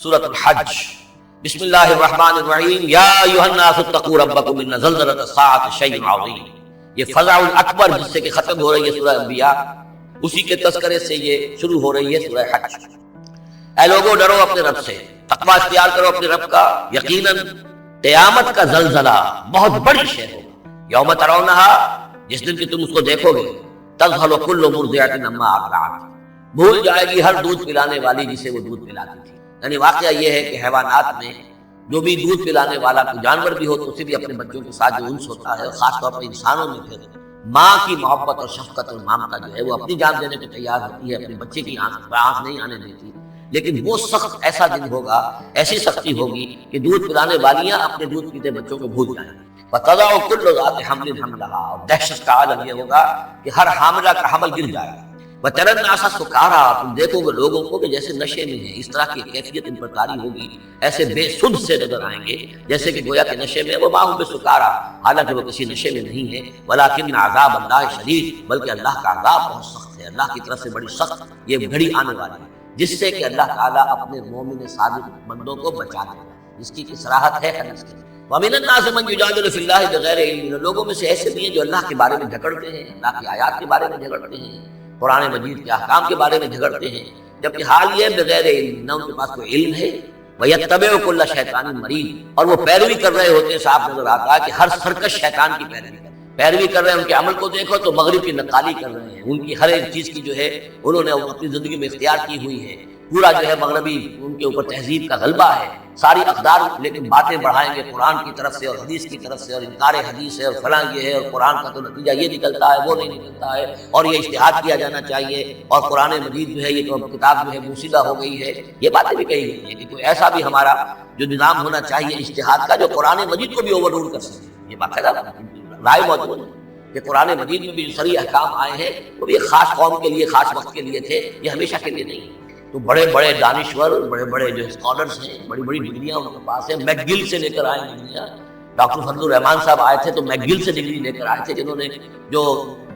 سورۃ الحج بسم اللہ الرحمن الرحیم یا ایھا الناس اتقوا ربکم ان زلزلۃ الساعۃ شیء عظیم۔ یہ فزع الاکبر جس سے کہ ختم ہو رہی ہے سورہ انبیاء، اسی کے تذکرے سے یہ شروع ہو رہی ہے سورہ حج۔ اے لوگوں ڈرو اپنے رب سے، تقوی اختیار کرو اپنے رب کا، یقیناً قیامت کا زلزلہ بہت بڑی شے ہوگی۔ یوم ترونھا، جس دن کہ تم اس کو دیکھو گے، تذہل کل مرضعۃ عما ارضعت، بھول جائے گی ہر دودھ پلانے والی جسے وہ دودھ پلاتی تھی۔ یعنی واقعہ یہ ہے کہ حیوانات میں جو بھی دودھ پلانے والا کوئی جانور بھی ہو تو اسے بھی اپنے بچوں کے ساتھ جو انس ہوتا ہے، خاص طور پر انسانوں میں پھر ماں کی محبت اور شفقت اور ممتا جو ہے وہ اپنی جان دینے کو تیار ہوتی ہے، اپنے بچے کی آنکھ نہیں آنے دیتی۔ لیکن وہ سخت ایسا دن ہوگا، ایسی سختی ہوگی کہ دودھ پلانے والیاں اپنے دودھ پیتے بچوں کو بھول جائیں گی۔ وَتَضَعُ كُلُّ ذَاتِ حَمْلٍ حَمْلَهَا، اور دہشت کا عالم یہ ہوگا کہ ہر حاملہ کا حمل گر جائے گا۔ وَتَرَى النَّاسَ سُكَارَىٰ، تم دیکھو گے لوگوں کو کہ جیسے نشے میں ہیں، اس طرح کی کیفیت ان پر طاری ہوگی، ایسے بے سدھ سے نظر آئیں گے جیسے کہ گویا کہ نشے میں، وَمَا هُم بِسُكَارَىٰ، حالانکہ وہ کسی نشے میں نہیں ہے، وَلَٰكِنَّ عَذَابَ اللَّهِ شَدِيدٌ، بلکہ اللہ کا عذاب بہت سخت ہے، اللہ کی طرف سے بڑی سخت یہ گھڑی آنے والی ہے جس سے کہ اللہ تعالیٰ اپنے مومن صادق بندوں کو بچا دے گا، جس کی صراحت ہے حدیث کی۔ وَمِنَ النَّاسِ مَن يُجَادِلُ فِي اللَّهِ بِغَيْرِ عِلْمٍ، لوگوں میں سے ایسے بھی ہیں جو اللہ کے بارے میں جھگڑتے ہیں، اللہ کی آیات کے بارے میں جھگڑتے ہیں، قرآن مجید کے احکام کے بارے میں جھگڑتے ہیں، جبکہ حال یہ بغیر علم، نہ ان کے پاس کوئی علم ہے، وَيَتَّبِعُ كُلَّ شَيْطَانٍ مَرِيدٍ، اور وہ پیروی کر رہے ہوتے ہیں، صاف نظر آتا ہے کہ ہر سرکش شیطان کی پیروی کر رہے ہیں۔ ان کے عمل کو دیکھو تو مغرب کی نقالی کر رہے ہیں، ان کی ہر ایک چیز کی جو ہے انہوں نے اپنی زندگی میں اختیار کی ہوئی ہے، پورا جو ہے مغربی ان کے اوپر تہذیب کا غلبہ ہے، ساری اقدار لیکن باتیں بڑھائیں گے قرآن کی طرف سے اور حدیث کی طرف سے، اور انکار حدیث ہے اور فلاں یہ ہے، اور قرآن کا تو نتیجہ یہ نکلتا ہے، وہ نہیں نکلتا ہے، اور یہ اجتہاد کیا جانا چاہیے، اور قرآن مجید جو ہے یہ تو کتاب جو ہے موسیدہ ہو گئی ہے۔ یہ باتیں بھی کہی گئی ہیں کہ کوئی ایسا بھی ہمارا جو نظام ہونا چاہیے اجتہاد کا جو قرآن مجید کو بھی اوور رول کر سکے۔ یہ باقاعدہ رائے موجود ہے کہ قرآن مجید میں بھی جو صریح احکام آئے ہیں وہ بھی ایک خاص قوم کے لیے، خاص وقت کے لیے تھے، یہ ہمیشہ کے لیے نہیں۔ تو بڑے بڑے دانشور، بڑے بڑے جو اسکالرس ہیں، بڑی بڑی ڈگریاں ان کے پاس ہیں، میکگل سے لے کر آئے ڈگریاں۔ ڈاکٹر فضل الرحمان صاحب آئے تھے تو میکگل سے ڈگری لے کر آئے تھے، جنہوں نے جو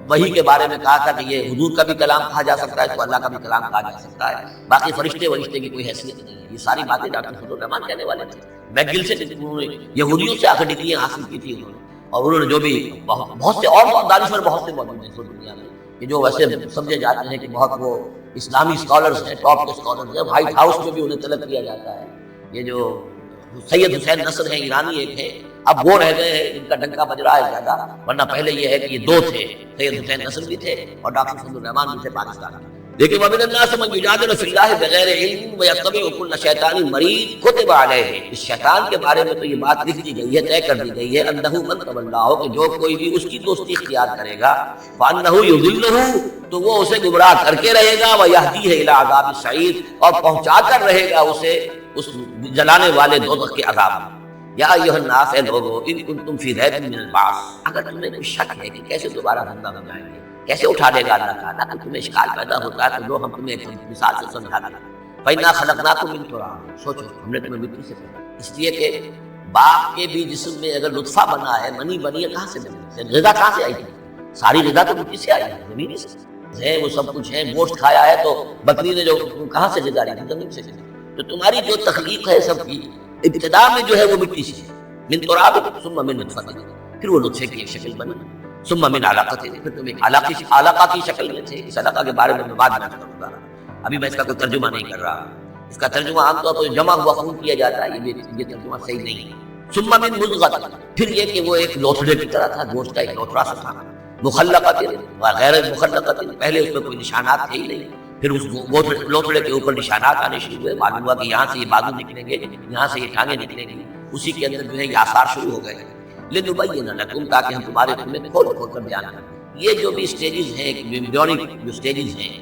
وحی کے بارے میں کہا تھا کہ یہ حضور کا بھی کلام کہا جا سکتا ہے، اس کو اللہ کا بھی کلام کہا جا سکتا ہے، باقی فرشتے کی کوئی حیثیت نہیں ہے۔ یہ ساری باتیں ڈاکٹر فضل الرحمان کہنے والے تھے۔ میکگل سے انہوں نے یہودیوں سے آ کر ڈگریاں حاصل کی تھی انہوں نے، اور انہوں نے جو بھی بہت سے اور دانشور بہت سے موجود ہیں اس دنیا میں کہ جو ویسے سمجھے جاتے ہیں کہ بہت وہ اسلامی اسکالرز ہیں، ٹاپ کے اسکالرز ہیں، وائٹ ہاؤس میں بھی انہیں طلب کیا جاتا ہے۔ یہ جو سید حسین نصر ہیں، ایرانی ایک ہے، اب وہ رہ گئے ہیں، ان کا ڈنکا بج رہا ہے زیادہ، ورنہ پہلے یہ ہے کہ یہ دو تھے، سید حسین نصر بھی تھے اور ڈاکٹر فضل الرحمان بھی تھے پاکستان میں۔ لیکن وَمِنَ النَّاسِ مَن يُجَادِلُ فِي اللَّهِ بِغَيْرِ عِلْمٍ وَيَتَّبِعُ كُلَّ شَيْطَانٍ مَرِيدٍ كُتِبَ عَلَيْهِ، اس شیطان کے بارے میں تو یہ بات لکھ دی گئی ہے، طے کر دی گئی ہے، أَنَّهُ مَن تَوَلَّاهُ، کہ جو کوئی بھی اس کی دوستی اختیار کرے گا، فَأَنَّهُ يُضِلُّهُ، تو وہ اسے گمراہ کر کے رہے گا، وَيَهْدِيهِ إِلَىٰ عَذَابِ السَّعِيرِ، اور پہنچا کر رہے گا اسے اس جلانے والے دوزخ کے عذاب میں۔ یا ایھا الناس، اے لوگو، ان کنتم فی ریب من البعث، اگر تمہیں کوئی شک ہے کہ کیسے دوبارہ زندہ ہو جائیں گے، کیسے اٹھا دے گا اللہ تعالیٰ، کہ تمہیں اشکال پیدا ہوتا ہے تو لو ہم تمہیں ایک مثال سے سمجھا دیں۔ فَإِنَّا خَلَقْنَاكُم مِّن تُرَابٍ، سوچو ہم نے تمہیں مٹی سے پیدا کیا، اس لیے کہ باپ کے بھی جسم میں اگر لطفہ بنا ہے، منی بنی ہے، کہاں سے بنی؟ غذا کہاں سے آئی تھی؟ ساری غذا تو مٹی سے آئی ہے، زمین سے ہے، وہ سب کچھ ہے، گوشت کھایا ہے تو بکری نے جو کہاں سے غذا لی تھی؟ زمین سے۔ تو تمہاری جو تخلیق ہے سب کی ابتدا میں جو ہے وہ مٹی سے، من تراب ثم من نطفہ، پھر وہ نطفے کی ایک شکل بنی، ثم من علقہ، پھر تم ایک علقہ کی شکل میں تھے۔ اس علقہ کے بارے میں بعد میں کروں گا، ابھی میں اس کا کوئی ترجمہ نہیں کر رہا۔ اس کا ترجمہ عام طور پر جمع ہوا خون کیا جاتا ہے، یہ ترجمہ صحیح نہیں ہے۔ ثم من مضغۃ، پھر یہ کہ وہ ایک لوتھڑے کی طرح تھا، گوشت کا ایک لوتھڑا سا تھا، مخلقۃ وغیر مخلقۃ، پہلے اس میں کوئی نشانات تھے ہی نہیں، پھر اس لوتھڑے کے اوپر نشانات آنے شروع ہوئے، معلوم ہوا کہ یہاں سے یہ بازو نکلیں گے، یہاں سے یہ ٹانگیں نکلیں گی، اسی کے اندر جو ہے یہ آثار شروع ہو گئے۔ لِنُبَيِّنَ لَكُمْ، تاکہ ہم تمہارے میں کھول کھول کر بیان کریں۔ یہ جو بھی سٹیجز ہیں، ایمبریونک جو سٹیجز ہیں،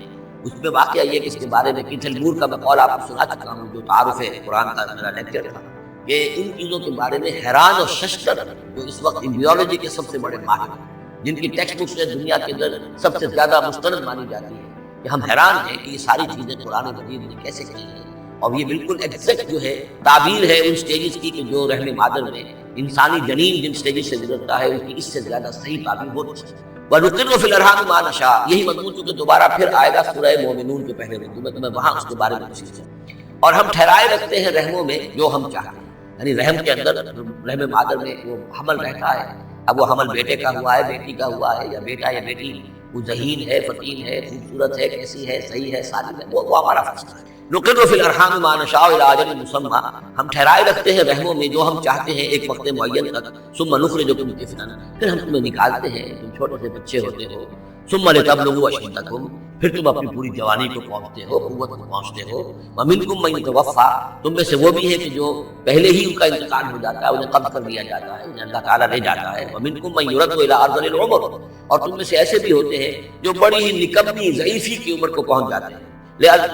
اس میں واقعہ یہ کہ اس کے بارے میں کیتھل مور کا میں قول آپ کو سنا چکا ہوں، جو تعارف قرآن کا میرا لیکچر تھا، کہ ان چیزوں کے بارے میں حیران اور ششدر جو اس وقت ایمبریولوجی کے سب سے بڑے ماہر ہیں، جن کی ٹیکسٹ بکس دنیا کے اندر سب سے زیادہ مستند مانی جاتی ہے، کہ ہم حیران ہیں کہ یہ ساری چیزیں قرآن مجید نے کیسے کی ہیں، اور یہ بالکل ایگزیکٹ جو ہے تعبیر ہے ان سٹیجز کی کہ جو رحم مادر میں انسانی جنین جن سٹیجز سے گزرتا ہے اس کی اس سے زیادہ صحیح تعبیر ہوتی ہے۔ وَنُقِرُّ فِي الْأَرْحَامِ مَا نَشَاءُ، یہی مضمون چونکہ دوبارہ پھر آئے گا سورہ مومنون کے پہلے رکوع میں، تو میں وہاں اس کے بارے میں کوشش کروں۔ اور ہم ٹھہرائے رکھتے ہیں رحموں میں جو ہم چاہتے ہیں، یعنی رحم کے اندر رحم مادر میں وہ حمل رہتا ہے، اب وہ حمل بیٹے کا ہوا ہے، بیٹی کا ہوا ہے، یا بیٹا یا بیٹی وہ ذہین ہے، فتین ہے، خوبصورت ہے، کیسی ہے، صحیح ہے، سالم ہے، وہ ہمارا فیصلہ ہے۔ نقر فی الارحام ما نشاء الی اجل مسمى، ہم ٹھہرائے رکھتے ہیں رحموں میں جو ہم چاہتے ہیں ایک وقت معین تک، ثم نخرجکم طفلا، پھر ہم تمہیں نکالتے ہیں، تم چھوٹے سے بچے ہوتے ہو، ثم لتبلغوا اشدکم، پھر تم اپنی پوری جوانی کو پہنچتے ہو، قوت کو پہنچتے ہو، ومنکم من یتوفی، تم میں سے وہ بھی ہے کہ جو پہلے ہی ان کا انتقال ہو جاتا ہے، انہیں قبض کر لیا جاتا ہے، انہیں اللہ تعالیٰ لے جاتا ہے، ومنکم من یرد الی ارذل العمر، اور تم میں سے ایسے بھی ہوتے ہیں جو بڑی ہی نکمی ضعیفی کی عمر کو پہنچ جاتے ہیں،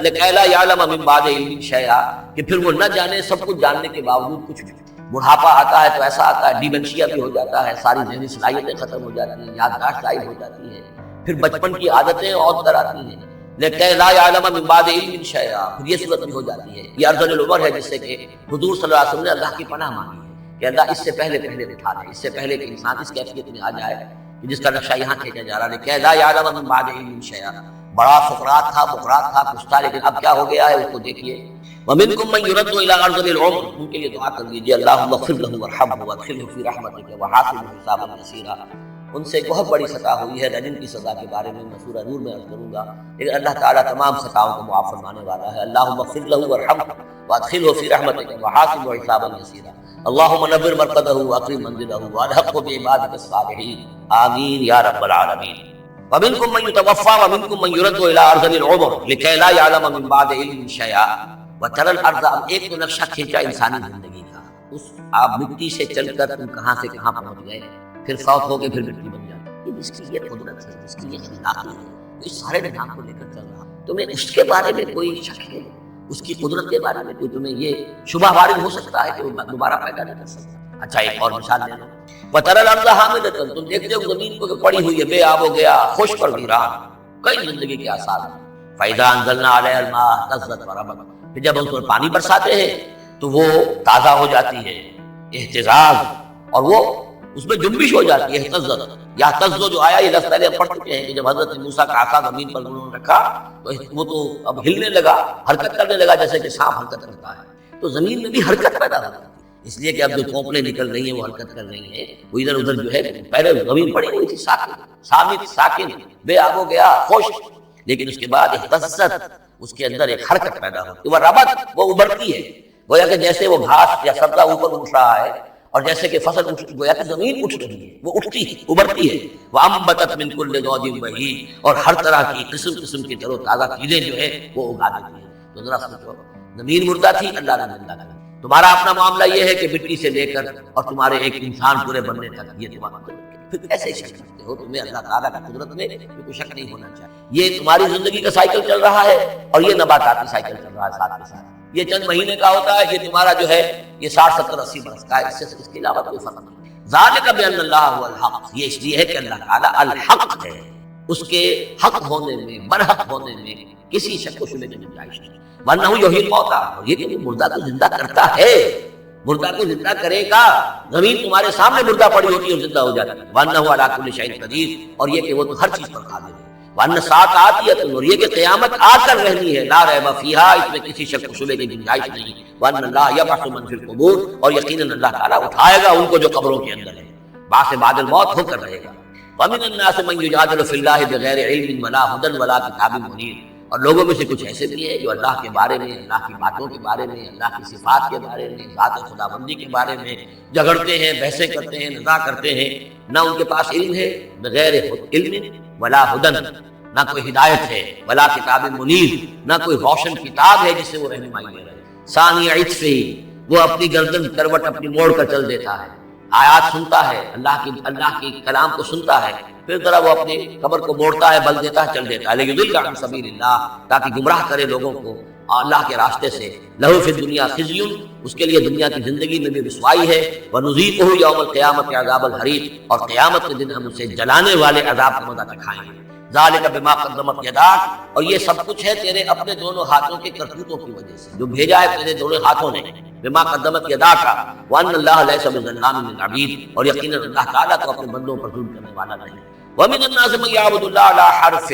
لکئی لا یعلم من بعد علم شیئا، کہ پھر وہ نہ جانے سب کچھ جاننے کے باوجود کچھ بھی۔ بڑھاپا آتا ہے تو ایسا آتا ہے، ڈیمنشیا بھی ہو جاتا ہے، ساری ذہنی صلاحیتیں ختم ہو جاتی ہیں، یادداشت ضائع ہو جاتی ہے، پھر بچپن کی عادتیں اور در آتی ہیں، لکئی لا یعلم من بعد علم شیئا، پھر یہ صورت بھی ہو جاتی ہے۔ یہ ارذل العمر ہے جس سے کہ حضور صلی اللہ علیہ وسلم نے اللہ کی پناہ مانگی ہے کہ اللہ اس سے پہلے اٹھا دے، اس سے پہلے کہ انسان اس کیفیت میں آ جائے کہ جس کا نقشہ یہاں کھینچا جا رہا ہے، لکئی لا یعلم من بعد علم شیئا۔ بڑا فقرات تھا، بقرات تھا، کچھ تھا، لیکن اب کیا ہو گیا ہے اس کو دیکھیے۔ وَمِنْكُمْ مَنْ يُرَدُّ إِلَىٰ أَرْذَلِ الْعُمُرِ، ان کے لیے دعا کر لیجیے، اللہم اغفر لہ وارحمہ وادخلہ فی رحمتک وحاسبہ حسابا یسیرا۔ ان سے ایک بہت بڑی خطا ہوئی ہے، رجم کی سزا کے بارے میں میں سورہ نور میں عرض کروں گا، لیکن اللہ تعالیٰ تمام خطاؤں کو معاف فرمانے والا ہے۔ اللہم اغفر لہ وارحمہ وادخلہ فی رحمتک وحاسبہ حسابا یسیرا، اللہم نور مرقدہ واکرم منزلہ والحقہ بعبادک الصالحین، آمین یا رب العالمین۔ وَمِنْكُمْ مَنْ يُتَوَفَّى وَمِنْكُمْ مَنْ يُرَدُّ إِلَىٰ أَرْذَلِ الْعُمُرِ لِكَيْ لَا يَعْلَمَ مِنْ بَعْدِ عِلْمٍ شَيْئًا وَتَرَى الْأَرْضَ، اب ایک تو نقشہ کھینچا انسانی زندگی کا، اس آپ مٹی سے چل کر تم کہاں سے کہاں پہنچ گئے، پھر فوت ہو کے پھر مٹی بن جاتی، جس کی یہ قدرت ہے، جس کی یہ خلقت ہے، اس سارے نظام کو لے کر چل رہا، تمہیں اس کے بارے میں کوئی شک ہے، اس کی قدرت کے بارے میں کوئی تمہیں یہ شبہ وارد ہو سکتا ہے کہ وہ دوبارہ پیدا نہیں کر سکتا؟ اچھا ایک اور مثال لے لو، وَتَرَى الْأَرْضَ حَامِدَةً، تم دیکھتے ہو زمین کو کہ پڑی ہوئی ہے، بے آب ہو گیا، خشک اور ویران، کئی زندگی کے آثار ہیں۔ فَإِذَا أَنزَلْنَا عَلَيْهَا الْمَاءَ اهْتَزَّتْ وَرَبَتْ، پھر جب ہم اس پر پانی برساتے ہیں تو وہ تازہ ہو جاتی ہے، اہتزاز، اور وہ اس میں جنبش ہو جاتی ہے، اہتزت یا اہتزو جو آیا یہ لفظ پہلے ہم پڑھ چکے ہیں کہ جب حضرت موسیٰ کا عصا زمین پر انہوں نے رکھا تو وہ تو اب ہلنے لگا، حرکت کرنے لگا جیسے کہ سانپ حرکت کرتا ہے، تو زمین میں بھی حرکت پیدا ہوتی ہے، اس لیے کہ اب جو پھونپلیں نکل رہی ہیں وہ حرکت کر رہی ہیں، وہ ادھر ادھر جو ہے، پہلے زمین پڑی ہوئی تھی ساکن ساکن، بے آب ہو گیا، خشک، لیکن اس کے بعد اہتزت، اس کے اندر ایک حرکت پیدا ہوتی ہے، وہ ربت، وہ ابھرتی ہے، گویا کہ جیسے وہ گھاس یا سبزہ اوپر اٹھ رہا ہے، اور جیسے کہ فصل گویا کہ زمین اٹھ رہی ہے، وہ اٹھتی ہے، ابھرتی ہے، وَأَنبَتَتْ مِنْ كُلِّ زَوْجٍ بَهِيجٍ، اور ہر طرح کی قسم قسم کی تر و تازہ چیزیں جو ہے وہ اگا دیتی ہے۔ تو ذرا سوچو، زمین مردہ تھی، اللہ نے زندہ کر، تمہارا اپنا معاملہ یہ ہے کہ مٹی سے لے کر اور تمہارے ایک انسان پورے بننے تک یہ تمہارا پھر ایسے شک کرتے ہو، تمہیں اللہ تعالیٰ کی قدرت میں کوئی شک نہیں ہونا چاہیے۔ یہ تمہاری زندگی کا سائیکل چل رہا ہے اور یہ نباتاتی سائیکل چل رہا ہے ساتھ کے ساتھ، یہ چند مہینے کا ہوتا ہے، یہ تمہارا جو ہے یہ 60 70 80 برس کا ہے، اس کے علاوہ کوئی فرق نہیں۔ ذالک بان اللہ هو الحق، یہ اس لیے ہے کہ اللہ تعالیٰ الحق ہے، اس کے حق ہونے میں، برحق ہونے میں کسی شک و شبہ کی گنجائش نہیں۔ وَأَنَّهُ يُحْيِي الْمَوْتَىٰ، اور یہ کہ مردہ کو زندہ کرتا ہے، مردہ کو زندہ کرے گا، زمین تمہارے سامنے مردہ پڑی ہوتی ہے اور زندہ ہو جاتی ہے۔ وَأَنَّهُ عَلَىٰ كُلِّ شَيْءٍ قَدِيرٌ، اور یہ کہ وہ تو ہر چیز پر قادر ہے۔ وَأَنَّ السَّاعَةَ آتِيَةٌ، اور یہ کہ قیامت آ کر رہنی ہے، لَا رَيْبَ فِيهَا، اس میں کسی شک و شبہ کی گنجائش نہیں۔ وَأَنَّ اللَّهَ يَبْعَثُ مَن فِي الْقُبُورِ، اور یقیناً اللہ تعالیٰ اٹھائے گا ان کو جو قبروں کے اندر ہے، بعث بعد الموت ہو کر رہے گا۔ وَمِنَ النَّاسِ مَن يُجَادِلُ فِي اللَّهِ بِغَيْرِ عِلْمٍ وَلَا هُدًى وَلَا كِتَابٍ مُنِيرٍ، اور لوگوں میں سے کچھ ایسے بھی ہیں جو اللہ کے بارے میں، اللہ کی باتوں کے بارے میں، اللہ کی صفات کے بارے میں، ذات خداوندی کے بارے میں جھگڑتے ہیں، بحثیں کرتے ہیں، نزاع کرتے ہیں، نہ ان کے پاس علم ہے، بغیر علم ولا ہدن، نہ کوئی ہدایت ہے، ولا کتاب منیر، نہ کوئی روشن کتاب ہے جس سے وہ رہنمائی لے رہے ہیں۔ ثانی عطف، وہ اپنی گردن کروٹ اپنی موڑ کر چل دیتا ہے، آیات سنتا ہے، اللہ کی کلام کو سنتا ہے، پھر ذرا وہ اپنی قبر کو موڑتا ہے، بل دیتا ہے، چل دیتا ہے، لیکن دل عن سبیل اللہ، تاکہ گمراہ کرے لوگوں کو اللہ کے راستے سے۔ لہو فی الدنیا خزی، اس کے لیے دنیا کی زندگی میں بھی رسوائی ہے، ونذیقہ یوم القیامت عذاب الحریق، اور قیامت کے دن ہم اسے جلانے والے عذاب کا مزہ چکھائیں گے۔ ذالک بما قدمت یداک، اور یہ سب کچھ ہے تیرے اپنے دونوں ہاتھوں کے کرتوتوں کی وجہ سے، جو بھیجا ہے تیرے دونوں ہاتھوں نے، بما قدمت یداک، وان اللہ لیس بظلام للعبید، اور یقیناً اللہ تعالیٰ تو اپنے بندوں پر ظلم کرنے والا نہیں۔ ومن الناس من يعبد الله على حرف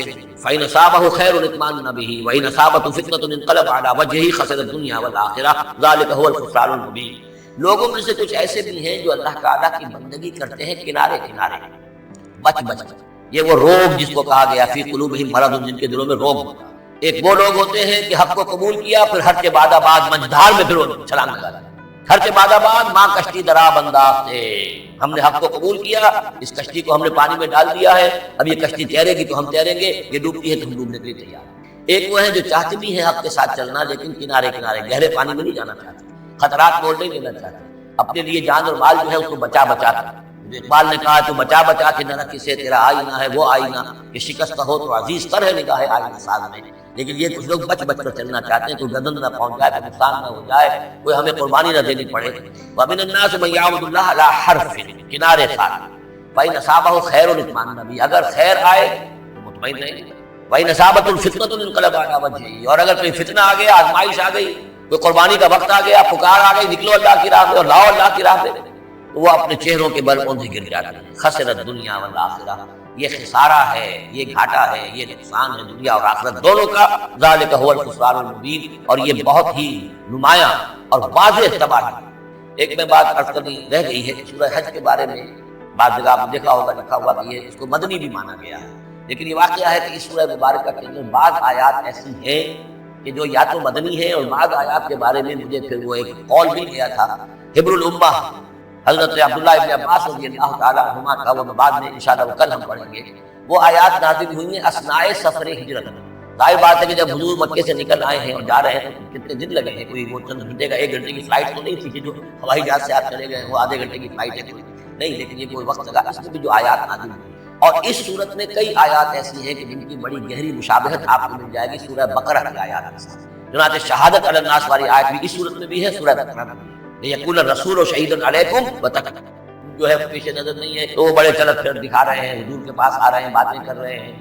فإن أصابه خير اطمأن به وإن أصابته فتنة انقلب على وجهه خسر الدنيا والآخرة ذلك هو الخسران المبين۔ لوگوں میں سے کچھ ایسے بھی ہیں جو اللہ تعالیٰ کی بندگی کرتے ہیں کنارے کنارے، بچ بچ۔ یہ وہ روگ جس کو کہا گیا فی قلوبہم مرض، جن کے دلوں میں روگ ہوتا ہے۔ ایک وہ لوگ ہوتے ہیں کہ حق کو قبول کیا، پھر حق کے بعد آباد منجدھار میں پھر وہ چھلانگ لگا دیا۔ ہر کے بعد آباد ماں کشتی دراب انداز تھے، ہم نے حق کو قبول کیا، اس کشتی کو ہم نے پانی میں ڈال دیا ہے، اب یہ کشتی تیرے گی تو ہم تیریں گے، یہ ڈوبتی ہے تو ہم ڈوبنے کے لیے تیار ہیں۔ ایک وہ ہے جو چاہتے بھی ہیں حق کے ساتھ چلنا، لیکن کنارے کنارے گہرے پانی میں نہیں جانا چاہتے، خطرات مول نہیں لینا چاہتے، اپنے لیے جان اور مال جو ہے اس کو بچا بچا کر۔ اقبال نے کہا تو بچا بچا کے نہ رکھ سے تیرا آئینہ ہے وہ آئینہ کہ شکست ہو تو عزیز تر ہے نگاہ آئینہ ساز میں۔ لیکن یہ کچھ لوگ بچ بچ کر چلنا چاہتے ہیں، کوئی گردن نہ پہنچ جائے، کوئی نقصان نہ ہو جائے، کوئی ہمیں قربانی نہ دینی پڑے۔ وَمِنَ النَّاسِ مَن يَعْبُدُ اللَّهَ عَلَىٰ حَرْفٍ، کنارے ساتھ۔ فَإِنْ أَصَابَهُ خَيْرٌ اطْمَأَنَّ بِهِ، اگر خیر آئے تو مطمئن رہیں گے۔ وَإِنْ أَصَابَتْهُ الْفِتْنَةُ انقلب عَلَىٰ وَجْهِهِ، اور اگر کوئی فتنہ آ گیا، آزمائش آ گئی، کوئی قربانی کا وقت آ گیا، پکار آ گئی، نکلو اللہ کی راہ میں اور لاؤ اللہ کی راہ میں، تو وہ اپنے چہروں کے بل اوندھے گر جاتے ہیں۔ خسرت دنیا والآخرہ، یہ خسارہ ہے، یہ گھاٹا ہے، یہ نقصان ہے دنیا اور آخرت دونوں کا۔ ذالک هو الخسران المبین، اور یہ بہت ہی نمایاں اور واضح تباہی۔ ایک میں بات عرض کرنی رہ گئی ہے، سورہ حج کے بارے میں بعض جگہ آپ نے دیکھا ہوگا لکھا ہوا کہ یہ اس کو مدنی بھی مانا گیا ہے، لیکن یہ واقعہ ہے کہ اس سورہ مبارکہ کے اندر بعض آیات ایسی ہیں کہ جو یا تو مدنی ہیں، اور بعض آیات کے بارے میں مجھے پھر وہ ایک قول بھی لیا تھا حبر الامہ حضرت عبداللہ ابن عباس رضی اللہ تعالیٰ عنہما کا، وہ بعد میں انشاءاللہ وہ کل ہم پڑھیں گے۔ وہ آیات نازل ہوئی ہیں اثناء سفر ہجرت۔ ظاہر بات ہے کہ جب حضور مکے سے نکل آئے ہیں اور جا رہے ہیں تو کتنے دن لگے ہیں، کوئی وہ چند گھنٹے کا 1 گھنٹے کی فلائٹ تو نہیں تھی کہ جو ہوائی جہاز سے آپ چلے گئے وہ آدھے گھنٹے کی فلائٹ ہے کوئی نہیں، لیکن یہ کوئی وقت لگا۔ اس میں بھی جو آیات نازل ہوئی، اور اس صورت میں کئی آیات ایسی ہیں کہ جن کی بڑی گہری مشابہت آپ کو مل جائے گی سورہ بقرہ کی آیات کے ساتھ۔ چنانچہ شہادت علی الناس والی آیت بھی اس صورت میں بھی ہے، سورہ بقرہ میں بھی۔ یقول الرسول شہید علیکم وتقوا جو ہے پیش نظر نہیں ہے، تو وہ بڑے چلت پھر دکھا رہے ہیں، حضور کے پاس آ رہے ہیں، باتیں کر رہے ہیں،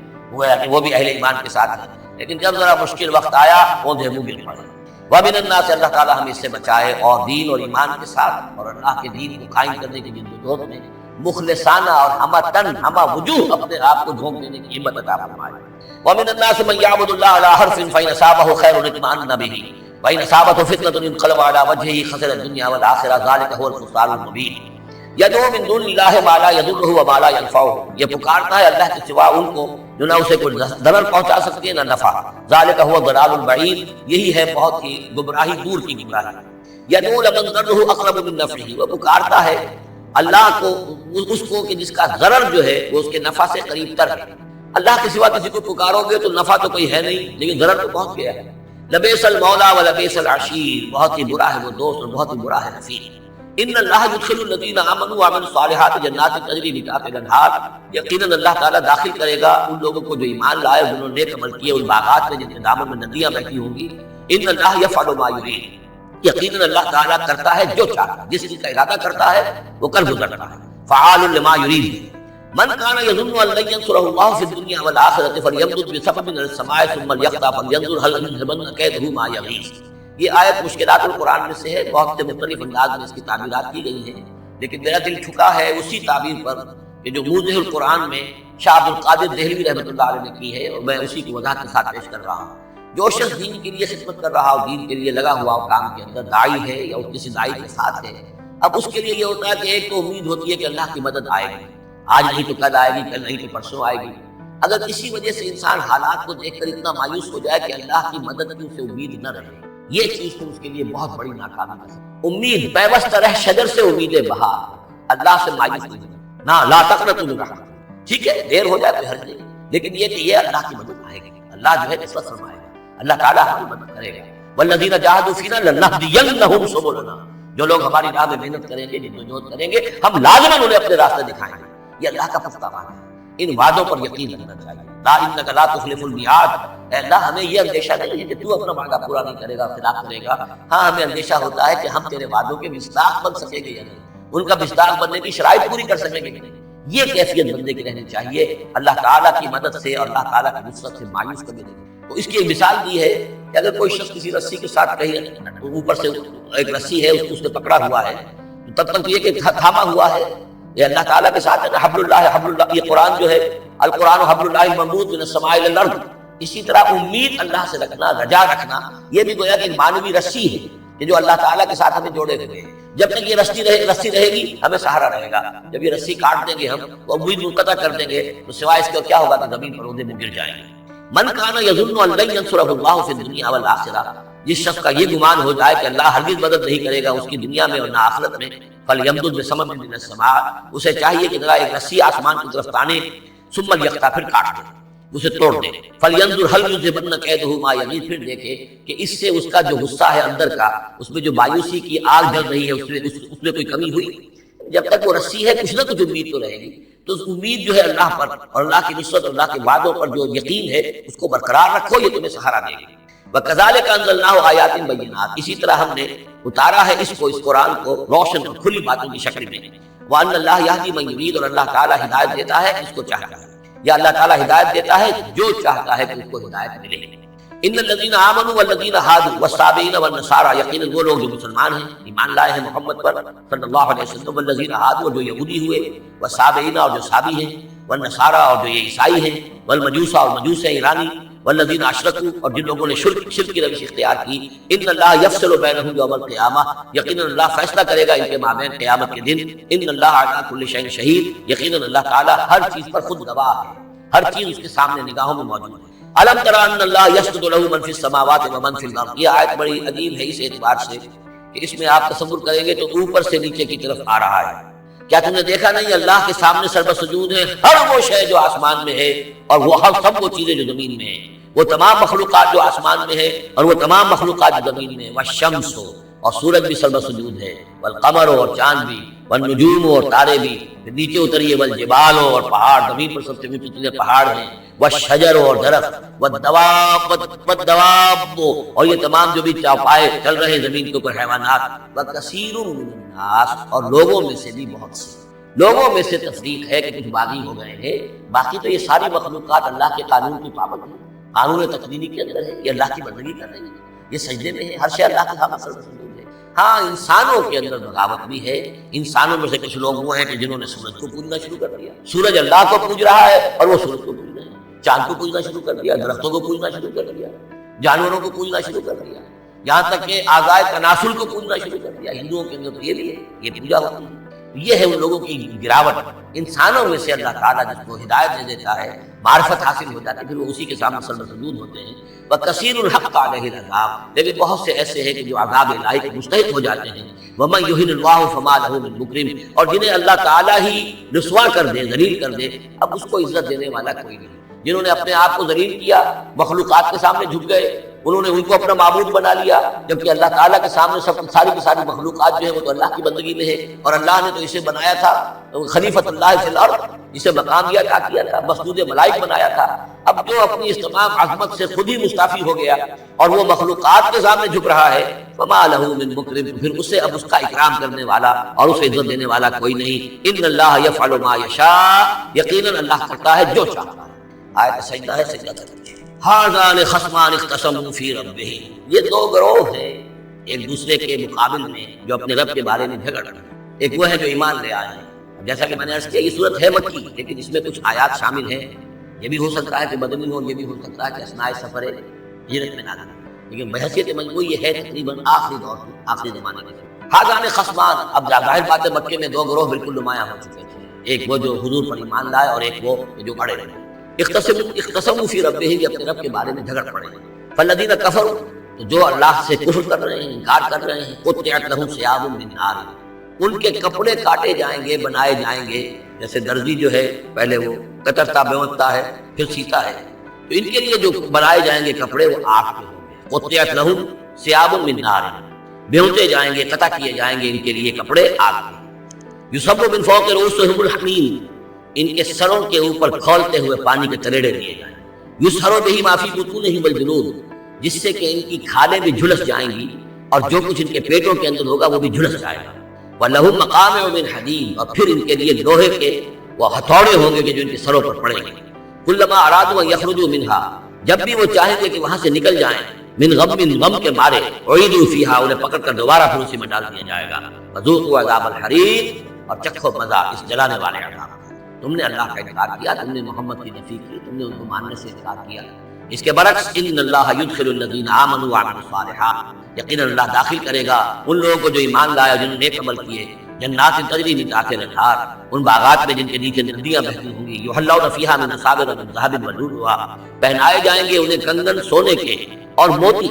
وہ بھی اہل ایمان کے ساتھ ہیں، لیکن جب ذرا مشکل وقت آیا اوندھے منہ گر پڑے۔ وَمِنَ النَّاسِ، اللہ تعالیٰ ہمیں اس سے بچائے، اور دین اور ایمان کے ساتھ اور اللہ کے دین کو قائم کرنے کی جدوجہد میں مخلصانہ اور ہمہ وجوہ اپنے آپ کو جھونک دینے کی ہمت عطا فرمائے۔ وَمِنَ النَّاسِ مَن يَعْبُدُ اللَّهَ عَلَىٰ حَرْفٍ فَإِنْ أَصَابَهُ خَيْرٌ اطْمَأَنَّ بِهِ وَإِنْ أَصَابَتْهُ فِتْنَةٌ انقلب عَلَىٰ وَجْهِهِ خَسِرَ الدُّنْيَا وَالْآخِرَةَ ذَلِكَ هُوَ الْخُسْرَانُ الْمُبِينُ۔ يَدْعُو مِن دُونِ اللَّهِ مَا لَا يَضُرُّهُ وَمَا لَا يَنفَعُهُ، یہ پکارتا ہے اللہ کے سوا ان کو جو نہ اسے کوئی ضرر پہنچا سکتے نہ نفع۔ ذَلِكَ هُوَ الضَّلَالُ الْبَعِيدُ، یہی ہے بہت ہی گمراہی دور کی گمراہی۔ يَدْعُو لَمَن ضَرُّهُ أَقْرَبُ مِن نَّفْعِهِ، وہ پکارتا ہے اللہ کو، اس کو کہ جس کا ضرر جو ہے وہ اس کے نفع سے قریب تر ہے۔ اللہ کے سوا کسی کو پکارو گے تو نفع تو کوئی ہے نہیں، لیکن ضرر تو پہنچ گیا ہے۔ لبئس المولا ولبئس العشیر، بہت ہی برا ہے وہ دوست اور بہت ہی برا ہے رفیق۔ ان اللہ يدخل الذین آمنوا وعملوا الصالحات جنات تجری من تحتها الانہار، یقیناً اللہ تعالیٰ داخل کرے گا ان لوگوں کو جو ایمان لائے، جنہوں نے نیک عمل کیے، ان باغات میں جن کے دامن میں ندیاں بہتی ہوں گی۔ ان اللہ یفعل ما یرید، یقیناً اللہ تعالیٰ کرتا ہے جو چاہتا ہے، جس چیز کا ارادہ کرتا ہے وہ کر گزرتا ہے۔ فعال لما یرید، من کان یظن ان لن ینصرہ اللہ فی الدنیا والآخرۃ فلیمدد بسبب من السماء ثم لیقطع فلینظر هل یذهبن کیدہ ما یغیظ۔ یہ آیت مشکلات القرآن میں سے ہے، بہت سے مختلف انداز میں اس کی تعبیرات کی گئی ہیں، لیکن میرا دل جھکا ہے اسی تعبیر پر کہ جو موضح القرآن میں شاہ عبد القادر دہلوی رحمۃ اللہ علیہ نے کی ہے، اور میں اسی کی وضاحت کے ساتھ پیش کر رہا ہوں۔ جو شخص دین کے لیے خدمت کر رہا ہو، دین کے لیے لگا ہوا ہو کام کے اندر، داعی ہے یا کسی داعی کے ساتھ ہے، اب اس کے لیے یہ ہوتا ہے کہ ایک تو امید ہوتی ہے کہ اللہ کی مدد آئے گی، آج نہیں تو کل آئے گی، کل نہیں تو پرسوں آئے گی۔ اگر کسی وجہ سے انسان حالات کو دیکھ کر اتنا مایوس ہو جائے کہ اللہ کی مدد کی اسے امید نہ رہے، یہ چیز تو اس کے لیے بہت بڑی ناکامی ہے۔ امید پیوست رہ شجر سے امید بہار، اللہ سے مایوس نہیں ہونا، نہ لا تقنطوا من رحمت اللہ۔ ٹھیک ہے دیر ہو جائے کوئی حرج نہیں، لیکن یہ کہ یہ اللہ کی مدد آئے گی، اللہ جو ہے نصرت فرمائے گا، اللہ تعالیٰ ہماری مدد کرے گا۔ والذین جاہدوا فینا لنہدینہم سبلنا، جو لوگ ہماری راہ میں محنت کریں گے، جدوجہد کریں گے، ہم لازماً انہیں اپنے راستے دکھائیں گے۔ یہ اللہ کا پختہ وعدہ ہے، ان وعدوں پر یقین رکھنا چاہیے۔ لا انک لا تخلف المیعاد، اے اللہ ہمیں یہ اندیشہ نہیں ہے کہ تو اپنا وعدہ پورا نہیں کرے گا، خلاف کرے گا، ہاں ہمیں اندیشہ ہوتا ہے کہ ہم تیرے وعدوں کے مصداق بن سکیں گے یا نہیں، ان کا مصداق بننے کی شرائط پوری کر سکیں گے کہ نہیں۔ یہ کیفیت بندے کی رہنی چاہیے، اللہ تعالیٰ کی مدد سے اور اللہ تعالیٰ کی نصرت سے مایوس کبھی نہیں۔ تو اس کی ایک مثال دی ہے کہ اگر کوئی شخص کسی رسی کے ساتھ کہیں اوپر سے ایک رسی ہے اس نے پکڑا ہوا ہے، تو تب تک یہ کہ تھاما ہوا ہے، یہ اللہ تعالیٰ کے ساتھ ہے نا، حبل اللہ، یہ قرآن جو ہے القرآن حبل اللہ ممدود من السماء الی الارض، اسی طرح امید اللہ سے رکھنا، رجا رکھنا، یہ بھی گویا کہ ایک معنوی رسی ہے کہ جو اللہ تعالیٰ کے ساتھ ہمیں جوڑے ہوئے ہیں۔ جب تک یہ رسی رہے گی ہمیں سہارا رہے گا، جب یہ رسی کاٹ دیں گے ہم تو امید منقطع کر دیں گے تو سوائے اس کے کیا ہوگا کہ زمین پر عہدے میں گر جائیں گے۔ من کان یظن ان لن ینصرہ اللہ فی الدنیا والآخرہ، جس شخص کا یہ گمان ہو جائے کہ اللہ ہرگز مدد نہیں کرے گا اس کی دنیا میں اور نہ آخرت میں، فلیمدد بسبب من السماء، اسے چاہیے کہ ذرا ایک رسی آسمان کی طرف تانے، ثم الیقطع، پھر کاٹ دے، اسے توڑ دے، فلینظر هل یذهبن کیدہ ما یغیظ، پھر دیکھے کہ اس سے اس کا جو غصہ ہے اندر کا، اس میں جو مایوسی کی آگ جل رہی ہے اس میں کوئی کمی ہوئی؟ جب تک وہ رسی ہے کچھ نہ کچھ امید تو رہے گی، تو اس امید جو ہے اللہ پر اور اللہ کی نصرت اور اللہ کے وعدوں پر جو یقین ہے اس کو برقرار رکھو، یہ تمہیں سہارا دے گی۔ وَكَذَلِكَ أَنزَلْنَاهُ آيَاتٍ بَيِّنَاتٍ، اسی طرح ہم نے اتارا ہے اس قرآن کو روشن اور کھلی باتوں کی شکل میں۔ وَأَنَّ اللَّهَ يَهْدِي مَن يُرِيدُ، اور اللہ تعالیٰ ہدایت دیتا ہے جس کو چاہتا ہے، یا اللہ تعالیٰ ہدایت دیتا ہے جو چاہتا ہے کہ اس کو ہدایت ملے۔ ان الذین آمنوا والذین ہادوا والصابئین والنصارى، یقیناً وہ لوگ جو مسلمان ہیں، ایمان لائے ہیں محمد پر صلی اللہ علیہ وسلم، والذین ہادوا، جو یہودی ہوئے، والصابئین، اور جو صابی ہیں، والنصارى، اور جو یہ عیسائی ہیں، والمجوس، اور مجوس ہیں ایرانی، والذین اشرکوا، اور جن لوگوں نے شرک کی روش اختیار کی، ان اللہ یفصل بینہم یوم القیامہ، یقیناً اللہ فیصلہ کرے گا ان کے مابین قیامت کے دن۔ ان اللہ علی کل شیء شہید، یقیناً اللہ تعالیٰ ہر چیز پر خود گواہ ہے، ہر چیز اس کے سامنے نگاہوں میں موجود ہے۔ الم تر ان اللہ یسجد له من فی السماوات ومن فی الارض، یہ آیت بڑی عجیب ہے اس اعتبار سے کہ اس میں آپ تصور کریں گے تو اوپر سے نیچے کی طرف آ رہا ہے۔ کیا تم نے دیکھا نہیں اللہ کے سامنے سربسجود ہے ہر وہ شے جو آسمان میں ہے اور وہ ہر سب وہ چیزیں جو زمین میں ہیں، وہ تمام مخلوقات جو آسمان میں ہے اور وہ تمام مخلوقات جو زمین میں ہے، والشمس، اور سورج بھی سربسجود ہے، والقمر، اور چاند بھی، والنجوم، اور تارے بھی، پھر نیچے اتریے، والجبال، اور پہاڑ، زمین پر سب سے اونچے چیزیں پہاڑ ہیں، والشجر، اور درخت، والدواب، اور یہ تمام جو بھی چوپائے چل رہے ہیں زمین کے اوپر حیوانات، وکثیر من الناس، اور لوگوں میں سے بھی بہت سے، لوگوں میں سے تفریق ہے کہ کچھ باغی ہو گئے ہیں، باقی تو یہ ساری مخلوقات اللہ کے قانون کی پابند ہے، قانون تقدیری کے اندر ہے، یہ اللہ کی بندگی کر رہی ہے، یہ سجدے میں ہے، ہر شے اللہ کے سامنے سربسجود ہے۔ ہاں انسانوں کے اندر بغاوت بھی ہے، انسانوں میں سے کچھ لوگ وہ ہیں کہ جنہوں نے سورج کو پوجنا شروع کر دیا، سورج اللہ کو پوج رہا ہے اور وہ سورج کو پوج رہے ہیں، چاند کو پوجنا شروع کر دیا، درختوں کو پوجنا شروع کر دیا، جانوروں کو پوجنا شروع کر دیا، یہاں تک کہ اعضائے تناسل کو پوجنا شروع کر دیا۔ ہندوؤں کے اندر تو یہ بھی ہے، یہ پوجا ہوتی ہے۔ یہ ہے ان لوگوں کی گراوٹ۔ انسانوں میں سے اللہ تعالیٰ جس کو ہدایت دے دیتا ہے، معرفت حاصل ہو جاتی ہے، پھر وہ اسی کے سامنے سربسجود ہوتے ہیں۔ وَكَثِيرٌ حَقَّ عَلَيْهِ الْعَذَابُ، لیکن بہت سے ایسے ہیں کہ جو عذاب الہی کے مستحق ہو جاتے ہیں۔ وَمَن يُهِنِ اللَّهُ فَمَا لَهُ مِن مُكْرِمٍ، اور جنہیں اللہ تعالیٰ ہی رسوا کر دے، ذلیل کر دے، اب اس کو عزت دینے والا کوئی نہیں۔ جنہوں نے اپنے آپ کو ذلیل کیا، مخلوقات کے سامنے جھک گئے، انہوں نے ان کو اپنا معبود بنا لیا، جبکہ اللہ تعالیٰ کے سامنے سب ساری کی ساری مخلوقات جو ہے وہ تو اللہ کی بندگی میں ہے، اور اللہ نے تو اسے بنایا تھا خلیفۃ اللہ فی الارض، اسے مقام دیا عطا کیا تھا، مسجود ملائک بنایا تھا۔ اب جو اپنی اس تمام عظمت سے خود ہی مستعفی ہو گیا اور وہ مخلوقات کے سامنے جھک رہا ہے، فما لہ من مکرم، پھر اسے اب اس کا اکرام کرنے والا اور اسے عزت دینے والا کوئی نہیں۔ ان اللہ یفعل ما یشاء، یقیناً اللہ کرتا ہے جو چاہتا ہے۔ آیت سجدہ ہے، سجدہ کر لیجیے۔ ھذان خصمان اختصموا فی ربہم، یہ دو گروہ ہیں ایک دوسرے کے مقابل میں جو اپنے رب کے بارے میں جھگڑ رہے ہیں۔ ایک وہ ہے جو ایمان لے آئے ہیں، جیسا کہ میں نے عرض کیا یہ صورت ہے مکی، لیکن اس میں کچھ آیات شامل ہیں، یہ بھی ہو سکتا ہے کہ مدنی ہو، یہ بھی ہو سکتا ہے کہ اثناء سفر ہجرت میں نازل ہو، لیکن بحیثیت مجموعی یہ ہے تقریباً آخری دور کی، آخری زمانے میں۔ ھذان خصمان، اب ظاہر بات ہے مکے میں دو گروہ بالکل نمایاں ہو چکے تھے، ایک وہ جو حضور پر ایمان لائے اور ایک وہ جو اڑے رہے۔ اختصموا فی ربہم، یہ اپنے رب کے بارے میں جھگڑ پڑے۔ فالذین کفروا، تو جو اللہ سے کفر کر رہے ہیں، انکار کر رہے ہیں، قطعت لہم ثیاب من نار، ان کے کپڑے کاٹے جائیں گے، بنائے جائیں گے، جیسے درزی جو ہے پہلے وہ کترتا بیوتا ہے پھر سیتا ہے، تو ان کے لیے جو بنائے جائیں گے کپڑے وہ آگ کے ہوں گے۔ قطعت لہم ثیاب من نار، بیوتے جائیں گے، قطع کیے جائیں گے ان کے لیے کپڑے آگ کے۔ یصب من فوق رؤوسہم الحمیم، ان کے سروں کے اوپر کھولتے ہوئے پانی کے تریڑے دیے جائیں گے۔ یسحر بہ ما فی بطونہم والجلود، جس سے کہ ان کی کھالیں بھی جھلس جائیں گی اور جو کچھ ان کے پیٹوں کے اندر ہوگا وہ بھی جھلس جائے گا۔ وَلَهُم مَقَامِعُ مِنْ حَدِيدٍ، اور پھر ان کے لیے لوہے کے وہ ہتھوڑے ہوں گے کہ جو ان کے سروں پر پڑیں گے۔ كُلَّمَا أَرَادُوا أَن يَخْرُجُوا مِنْهَا، جب بھی وہ چاہیں گے کہ وہاں سے نکل جائیں، من غم کے مارے، اعیدوا فیہا، انہیں پکڑ کر دوبارہ پھر اسی میں ڈال دیا جائے گا۔ وذوقوا عذاب الحریق، اور چکھو مزہ اس جلانے والے عذاب کا۔ تم نے اللہ کا انکار کیا، تم نے محمد کی نفی کی، تم نے ان کو ماننے سے انکار کیا۔ اس کے برعکس ان اللہ یدخل الذین آمنوا وعملوا الصالحات، یقینا اللہ داخل کرے گا ان لوگوں کو جو ایمان لائے جنہوں نے نیک عمل کیے، جنات تجری من تحتها الانہار، ان باغات میں جن کے نیچے ندیاں بہتی ہوں گی، یحلون فیہا من اساور من ذهب ولؤلؤا، پہنائے جائیں گے انہیں کنگن سونے کے اور موتی،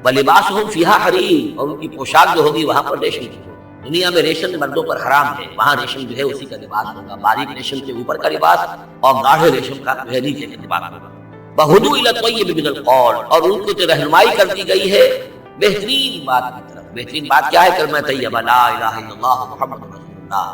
ولباسہم فیہا حریر، اور ان کی پوشاک جو ہوگی وہاں پر ریشم کی ہوگی۔ دنیا میں ریشم مردوں پر حرام ہے، وہاں ریشم جو ہے اسی کا لباس ہوگا، باریک ریشم کے اوپر کا لباس اور گاڑھے ریشم کا جو ہے نیچے کا لباس ہوگا۔ وَهُدُوا إِلَى الطَّيِّبِ مِنَ الْقَوْلِ، اور ان کو تو رہنمائی کر دی گئی ہے بہترین بات کی طرف۔ بہترین بات کیا ہے؟ کلمہ طیبہ لا الہ الا اللہ محمد رسول اللہ،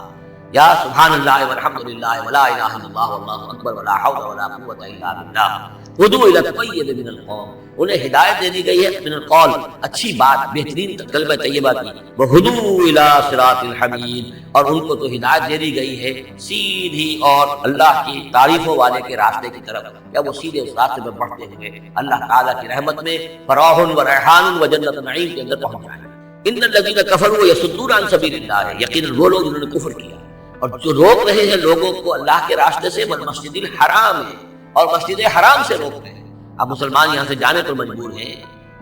یا سبحان اللہ والحمد للہ ولا الہ الا اللہ واللہ اکبر ولا حول ولا قوۃ الا باللہ۔ وَهُدُوا إِلَى الطَّيِّبِ مِنَ الْقَوْلِ، انہیں ہدایت دے دی گئی ہے من القول، اچھی بات، بہترین کلمہ طیبہ کی۔ وَهُدُوا إِلَى صِرَاطِ الْحَمِيدِ، اور ان کو تو ہدایت دے دی گئی ہے سیدھی اور اللہ کی تعریفوں والے کے راستے کی طرف، کیا وہ سیدھے اس راستے پر بڑھتے ہوئے اللہ تعالیٰ کی رحمت میں فراح و ریحان و جنت نعیم کے اندر پہنچ جائیں۔ ان الذین کفروا یصدون عن سبیل اللہ، یقیناً وہ لوگ جنہوں نے کفر کیا اور جو روک رہے ہیں لوگوں کو اللہ کے راستے سے، والمسجد الحرام ہے، اور مسجد حرام سے روک رہے ہیں۔ اب مسلمان یہاں سے جانے پر مجبور ہیں،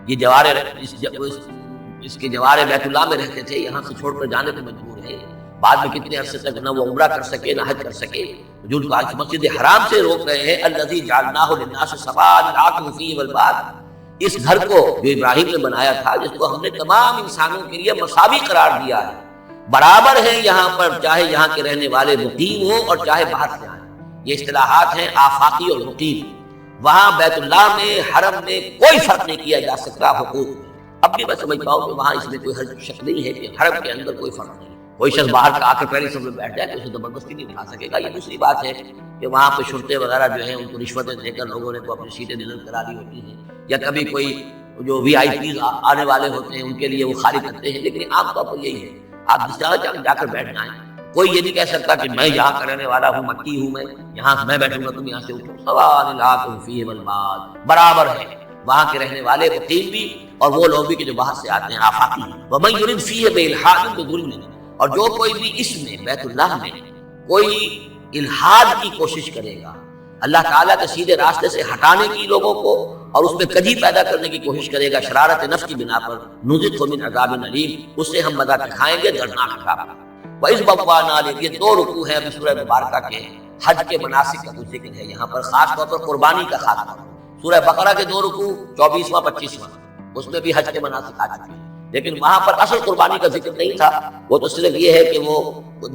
یہ جوار اس کے جوار بیت اللہ میں رہتے تھے، یہاں سے چھوڑ کر جانے پر مجبور ہیں۔ بعد میں کتنے عرصے تک نہ وہ عمرہ کر سکے نہ حج کر سکے، جو ان کو آج مسجد حرام سے روک رہے ہیں۔ الذی جعلناہ للناس سواء العاقل فیہ والباد، اس گھر کو جو ابراہیم نے بنایا تھا، جس کو ہم نے تمام انسانوں کے لیے مساوی قرار دیا ہے، برابر ہیں یہاں پر، چاہے یہاں کے رہنے والے مقیم ہوں اور چاہے باہر سے آئیں۔ یہ اصطلاحات ہیں آفاقی اور مقیم۔ وہاں بیت اللہ میں، حرم میں کوئی فرق نہیں کیا جا سکتا حقوق میں۔ اب بھی میں سمجھتا ہوں کہ وہاں اس میں کوئی حرج شک نہیں ہے کہ حرم کے اندر کوئی فرق نہیں۔ کوئی شخص باہر کا آ کر پہلی صف میں بیٹھ جائے تو اسے زبردستی نہیں اٹھا سکے گا۔ یہ دوسری بات ہے کہ وہاں پہ شرطے وغیرہ جو ہیں ان کو رشوتیں دے کر لوگوں نے تو اپنی سیٹیں ریزرو کرا دی ہوتی ہیں، یا کبھی کوئی جو وی آئی پیز آنے والے ہوتے ہیں ان کے لیے وہ خالی کرتے ہیں، لیکن عام طور پر یہی ہے آپ جس جگہ جا کر بیٹھ جائیں۔ کوئی یہ نہیں کہہ سکتا کہ میں یہاں کا رہنے والا ہوں، مکی ہوں، میں یہاں میں بیٹھوں گا تم یہاں سے اٹھو۔ سواء العاقل فیہ والباد، برابر ہے وہاں کے رہنے والے مقیم بھی اور وہ لوگ بھی کہ جو باہر سے آتے ہیں، آفاقی۔ ومن یرد فیہ بإلحاد بظلم، اور جو کوئی بھی اس میں بیت اللہ میں کوئی الحاد کی کوشش کرے گا، اللہ تعالیٰ کے سیدھے راستے سے ہٹانے کی لوگوں کو، اور اس میں کجی پیدا کرنے کی کوشش کرے گا شرارت نفس کی بنا پر، نذقہ من عذاب علیم، اس سے ہم مزہ کھائیں گے دردناک عذاب۔ وَإِذْ بَوَّأْنَا لِلْ، یہ دو رکوع ہیں سورہ مبارکہ کے، حج کے مناسک کا کچھ ذکر ہے یہاں پر، خاص طور پر قربانی کا خاص طور پر۔ سورہ بقرہ کے دو رکوع 24واں 25واں، اس میں بھی حج کے مناسک آ چکے ہیں، لیکن وہاں پر اصل قربانی کا ذکر نہیں تھا۔ وہ تو صرف یہ ہے کہ وہ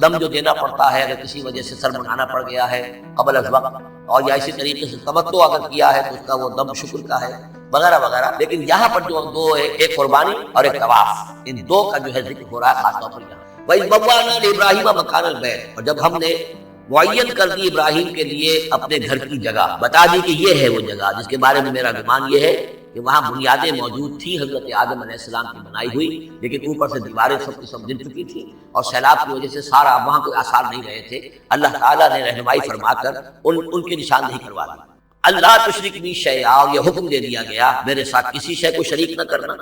دم جو دینا پڑتا ہے اگر کسی وجہ سے سر منانا پڑ گیا ہے قبل از وقت، اور یا اسی طریقے سے تمتع اگر کیا ہے تو اس کا وہ دم شکر کا ہے وغیرہ وغیرہ۔ لیکن یہاں پر جو دو ہے، ایک قربانی اور ایک طواف، ان دو کا جو ہے ذکر ہو رہا ہے خاص طور پر یہاں۔ وَإِذْ بَوَّأْنَا لِإِبْرَاهِيمَ مَكَانَ الْبَيْتِ، اور جب ہم نے معین کر دی ابراہیم کے لیے اپنے گھر کی جگہ، بتا دی کہ یہ ہے وہ جگہ جس کے بارے میں میرا گمان یہ ہے کہ وہاں بنیادیں موجود تھیں حضرت آدم علیہ السلام کی بنائی ہوئی، لیکن اوپر سے دیواریں سب کی سب گر چکی تھیں اور سیلاب کی وجہ سے سارا وہاں کوئی آثار نہیں رہے تھے۔ اللہ تعالیٰ نے رہنمائی فرما کر ان کی نشاندہی کروا دی۔ اللہ تشرک بی شیئا، اور یہ حکم دے دیا گیا میرے ساتھ کسی شے کو شریک نہ کرنا،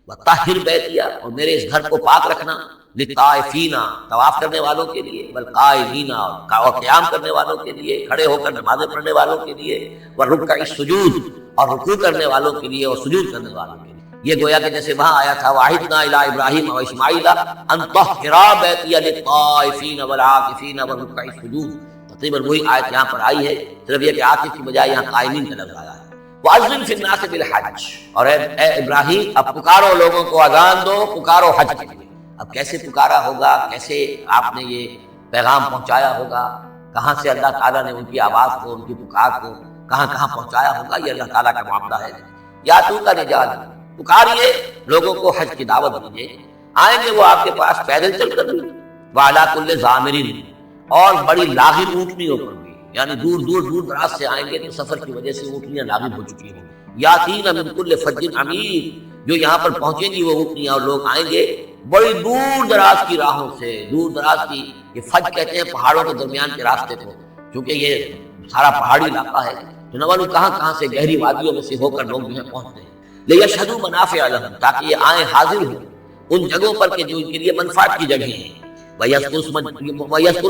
وطہر بیتیا، اور میرے اس گھر کو پاک رکھنا، للطائفین، طواف کرنے والوں کے لیے، والقائمین، اور قیام کرنے والوں کے لیے، کھڑے ہو کر نمازیں پڑھنے والوں کے لیے، والرکع السجود، اور رکوع کرنے والوں کے لیے اور سجود کرنے والوں کے لیے۔ یہ گویا کہ جیسے وہاں آیا تھا وَعَهِدْنَا إِلَىٰ إِبْرَاهِيمَ وَإِسْمَاعِيلَ أَن طَهِّرَا بَيْتِيَ لِلطَّائِفِينَ وَالْعَاكِفِينَ وَالرُّكَّعِ السُّجُودِ، تقریباً وہی آیت یہاں پر آئی ہے، صرف یہ کہ عاکف کی بجائے یہاں قائمین کا لفظ آیا ہے۔ وَأَذِّن فِي النَّاسِ بِالْحَجِّ، اور اے ابراہیم اب پکارو لوگوں کو، اذان دو، پکارو حج کے لیے۔ اب کیسے پکارا ہوگا، کیسے آپ نے یہ پیغام پہنچایا ہوگا، کہاں سے اللہ تعالیٰ نے ان کی آواز کو، ان کی پکار کو کہاں کہاں پہنچایا ہوگا، یہ اللہ تعالیٰ کا معاملہ ہے۔ یا تو کا رجال، پکاریے لوگوں کو، حج کی دعوت دیجیے، آئیں گے وہ آپ کے پاس پیدل چل کر بھی، وعلیٰ کل ضامر، اور بڑی لاغر اونٹنیوں پر بھی، یعنی دور دور دراز سے آئیں گے تو سفر کی وجہ سے اونٹنیاں لاغر ہو چکی ہوں۔ یاتین من کل فج عمیق، جو یہاں پر پہنچیں گی وہ اونٹنیاں اور لوگ آئیں گے بڑی دور دراز کی راہوں سے، دور دراز کی، یہ فج کہتے ہیں پہاڑوں کے درمیان کے راستے کو، کیونکہ یہ سارا پہاڑی علاقہ ہے تو نہ معلوم کہاں کہاں سے گہری وادیوں میں سے ہو کر لوگ جو ہے پہنچتے ہیں۔ لیشہدوا منافع لہم، تاکہ یہ آئیں حاضر ہوں ان جگہوں پر کہ جو ان کے لیے منفعت کی جگہیں ہیں۔ وَيَذْكُرُ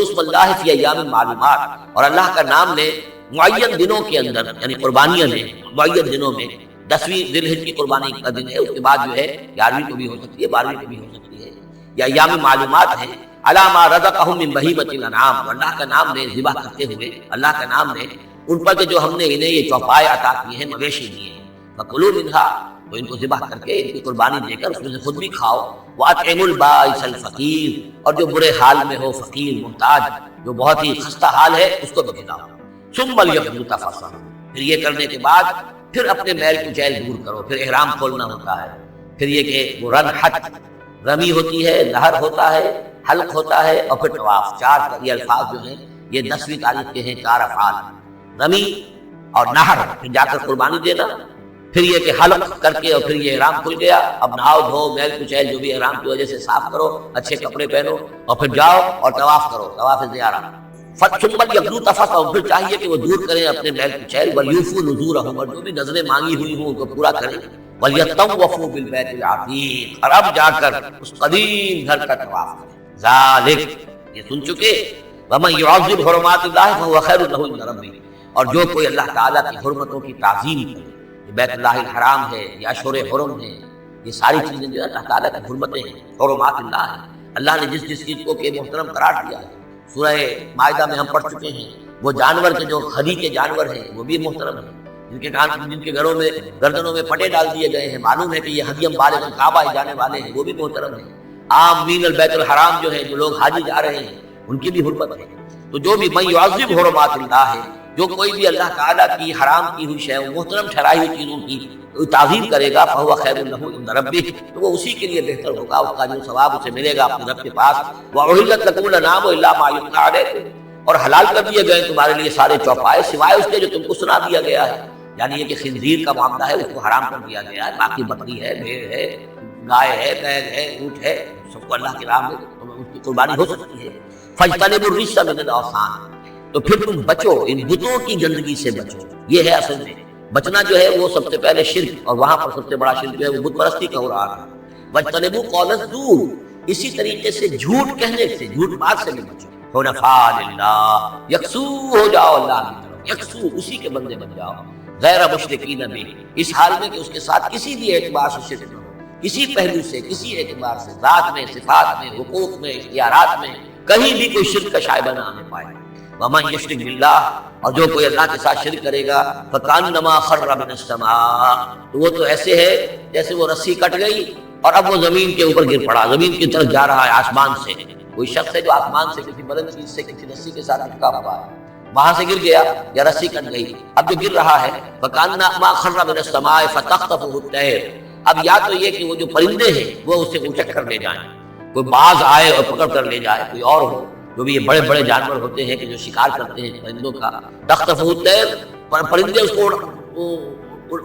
اسْمَ اللَّهِ فِي أَيَّامٍ مَّعْلُومَاتٍ، اور اللہ کا نام لے معین دنوں کے اندر، یعنی قربانیاں لیں معین دنوں میں۔ 10ویں ذی الحجہ کی قربانی کا دن ہے، اس کے بعد جو ہے 11ویں کو بھی ہو سکتی ہے، 12ویں کو بھی ہو سکتی ہے، یا ایام معلومات ہیں۔ عَلَىٰ مَا رَزَقَهُم مِّن بَهِيمَةِ الْأَنْعَامِ، اللہ کا نام لیں ذبح کرتے ہوئے، اللہ کا نام لیں ان پر جو ہم نے انہیں یہ چوپائے عطا کیے ہیں، مویشی دیے ہیں۔ فَكُلُوا مِنْهَا، تو ان کو ذبح کر کے ان کی قربانی دے کر اس میں سے خود بھی کھاؤ۔ وَأَطْعِمُوا الْبَائِسَ الْفَقِيرَ، اور جو برے حال میں ہو، فقیر محتاج جو بہت ہی خستہ حال ہے، اس کو بھی کھلاؤ۔ ثُمَّ لْيَقْضُوا تَفَثَّهُمْ، پھر یہ کرنے کے بعد پھر اپنے میل کچیل دور کرو، پھر احرام کھولنا ہوتا ہے، پھر یہ کہ وہ رمی ہوتی ہے، نہر ہوتا ہے، حلق ہوتا ہے، اور پھر طواف۔ 4 یہ الفاظ جو ہیں یہ 10ویں تاریخ کے ہیں، 4 افعال، رمی اور نہر، پھر جا کر قربانی دینا، پھر یہ کہ حلق کر کے اور پھر یہ احرام کھل گیا، اب نہاؤ دھو، میل کچیل جو بھی احرام کی وجہ سے صاف کرو، اچھے کپڑے پہنو، اور پھر جاؤ اور طواف کرو، طواف زیارہ۔ ثُمَّ لْيَقْضُوا تَفَثَّهُمْ، پھر چاہیے کہ وہ دور کریں اپنے میل کچیل، وَلْيُوفُوا نُذُورَهُمْ، اور جو بھی نظریں مانگی ہوئی ہوں ان کو پورا کریں، وَلْيَطَّوَّفُوا بِالْبَيْتِ الْعَتِيقِ، اور اب جا کر اس قدیم گھر کا طواف کریں۔ ذالک، یہ سن چکے، وَمَن يُعَظِّمْ حُرُمَاتِ اللَّهِ فَهُوَ خَيْرٌ لَهُ عِندَ رَبِّهِ، اور جو کوئی اللہ تعالیٰ کی حرمتوں کی تعظیم کرے، یہ بیت اللہ الحرام ہے، یہ اشہر حرم ہے، یہ ساری چیزیں جو ہے اللہ تعالیٰ کی حرمتیں ہیں، حرمات اللہ ہے، اللہ نے جس چیز کو کہ محترم قرار دیا ہے۔ سورہ مائدہ میں ہم پڑھ چکے ہیں، وہ جانور کے جو خدی کے جانور ہیں وہ بھی محترم ہیں، جن کے گھروں میں گردنوں میں پٹے ڈال دیے گئے ہیں، معلوم ہے کہ یہ ہدیم بالغ الکعبہ جانے والے ہیں، وہ بھی محترم ہیں۔ عامین البیت الحرام جو ہے، جو لوگ حاجی جا رہے ہیں، ان کی بھی حرمت ہے۔ تو جو بھی من یعظم حرمات اللہ ہے، جو کوئی بھی اللہ تعالیٰ کی حرام کی ہوئی شے، محترم ٹھہرائی ہوئی چیزوں کی تعظیم کرے گا، فہو خیر لہ عند ربہ، تو وہ اسی کے لیے بہتر ہوگا، اس کا جو ثواب اسے ملے گا اپنے رب کے پاس۔ وَأُحِلَّتْ لَكُمُ الْأَنْعَامُ إِلَّا مَا يُتْلَىٰ عَلَيْكُمْ، اور حلال کر دیے گئے تمہارے لیے سارے چوپائے سوائے اس کے جو تم کو سنا دیا گیا ہے، یعنی یہ کہ خنزیر کا معاملہ ہے اس کو حرام کر دیا گیا ہے، باقی بکری ہے، بھیڑ ہے، گائے ہے، بیل ہے، اونٹ ہے، سب کو اللہ کی راہ میں اس کی قربانی ہو سکتی ہے۔ فَاجْتَنِبُوا الرِّجْسَ مِنَ الْأَوْثَانِ، تو پھر تم بچو ان بتوں کی گندگی سے بچو۔ یہ ہے اصل میں بچنا جو ہے وہ سب سے پہلے شرک، اور وہاں پر سب سے بڑا شرک جو ہے وہ بت پرستی کا ہو رہا تھا۔ وَاجْتَنِبُوا قَوْلَ الزُّورِ، اسی طریقے سے جھوٹ کہنے سے، جھوٹ بات سے بھی بچو۔ حنفاء للہ، یکسو ہو جاؤ اللہ کی طرف، یکسو اسی کے بندے بن جاؤ، غیر مشرکین بھی، اس حال میں کہ اس کے ساتھ کسی بھی اعتبار سے شرک نہ ہو، کسی پہلو سے، کسی اعتبار سے، ذات میں، صفات میں، حقوق میں، اختیارات میں، کہیں بھی کوئی شرک کا شائبہ نہ آنے پائے۔ وَمَن يُشْرِكْ بِاللَّهِ، اور جو کوئی اللہ کے ساتھ شرک کرے گا، فَكَأَنَّمَا خَرَّ مِنَ السَّمَاءِ، تو وہ تو ایسے ہے جیسے وہ رسی کٹ گئی اور اب وہ زمین کے اوپر گر پڑا، زمین کی طرف جا رہا ہے آسمان سے۔ کوئی شخص ہے جو آسمان سے کسی بلند چیز سے، کسی رسی کے ساتھ لٹکا ہوا ہے، وہاں سے گر گیا یا رسی کٹ گئی، اب جو گر رہا ہے فَكَأَنَّمَا خَرَّ مِنَ السَّمَاءِ فَتَخْطَفُهُ الطَّيْرُ، اب یا تو یہ کہ وہ جو پرندے ہیں وہ اسے اچک کر لے جائیں، کوئی باز آئے اور پکڑ کر لے جائے، کوئی اور ہو، جو بھی یہ بڑے بڑے جانور ہوتے ہیں کہ جو شکار کرتے ہیں پرندوں کا، تخطفہ الطیر، پرندے اس کو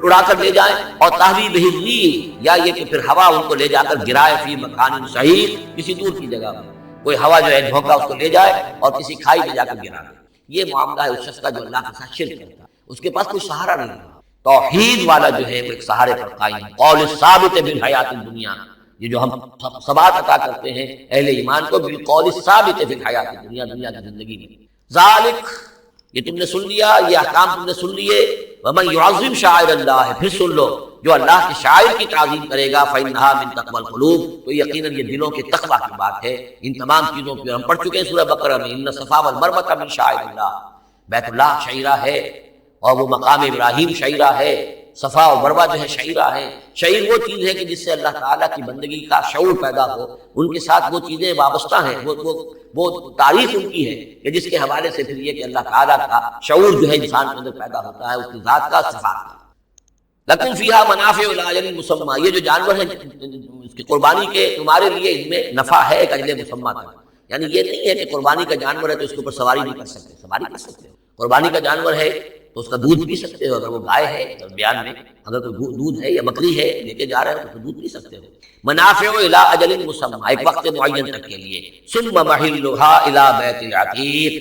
اڑا کر لے جائیں، اور تہوی بہ الريح، یا یہ کہ پھر ہوا ان کو لے جا کر گرائے فی مکان صحیح، کسی دور کی جگہ میں کوئی ہوا جو ہے دھوکا اس کو لے جائے اور کسی کھائی میں جا کر گرا دے۔ یہ معاملہ ہے اس شخص کا جو اللہ کے ساتھ شرک کرتا ہے، اس کے پاس کوئی سہارا نہیں ہے۔ توحید والا جو ہے وہ ایک سہارے پر قائم ہے، قول ثابت بالحیات الدنیا، یہ جو ہم ثبات عطا کرتے ہیں اہل ایمان کو، بالقول ثابت بالحیات الدنیا، دنیا کی زندگی میں۔ ذالک، یہ تم نے سن لیا، یہ احکام تم نے سن لیے۔ ومن یعظم شعائر اللہ، پھر سن لو جو اللہ کے شاعر کی تعظیم کرے گا، فإنہا من تقوی القلوب، تو یقیناً یہ دلوں کے تقویٰ کی بات ہے۔ ان تمام چیزوں پہ ہم پڑھ چکے ہیں سورہ بقرہ میں، ان الصفا والمروۃ من شعائر اللہ، بیت اللہ شعیرہ ہے، اور وہ مقام ابراہیم شعیرہ ہے، صفا اور مروہ جو ہے شعیرہ ہے۔ شعیر وہ چیز ہے کہ جس سے اللہ تعالیٰ کی بندگی کا شعور پیدا ہو، ان کے ساتھ وہ چیزیں وابستہ ہیں، وہ تاریخ ان کی ہے کہ جس کے حوالے سے پھر یہ کہ اللہ تعالیٰ کا شعور جو ہے انسان کے اندر پیدا ہوتا ہے، اس کی ذات کا، صفات کا۔ لکم فیہا منافع الی اجل مسمى، یہ جو جانور ہیں اس کی قربانی کے، تمہارے لیے ان میں نفع ہے ایک اجل مسمى کا، یعنی یہ نہیں ہے کہ قربانی کا جانور ہے تو اس کے اوپر سواری نہیں کر سکتے، سواری کر سکتے ہو۔ قربانی کا جانور ہے تو اس کا دودھ پی سکتے ہو، اگر وہ گائے ہے بیان میں، اگر کوئی دودھ ہے یا بکری ہے لے کے جا رہے ہو تو دودھ پی سکتے ہو۔ منافع الی اجل مسمى، ایک وقت معین تک کے لیے۔ ثم محلھا الی بیت العتیق،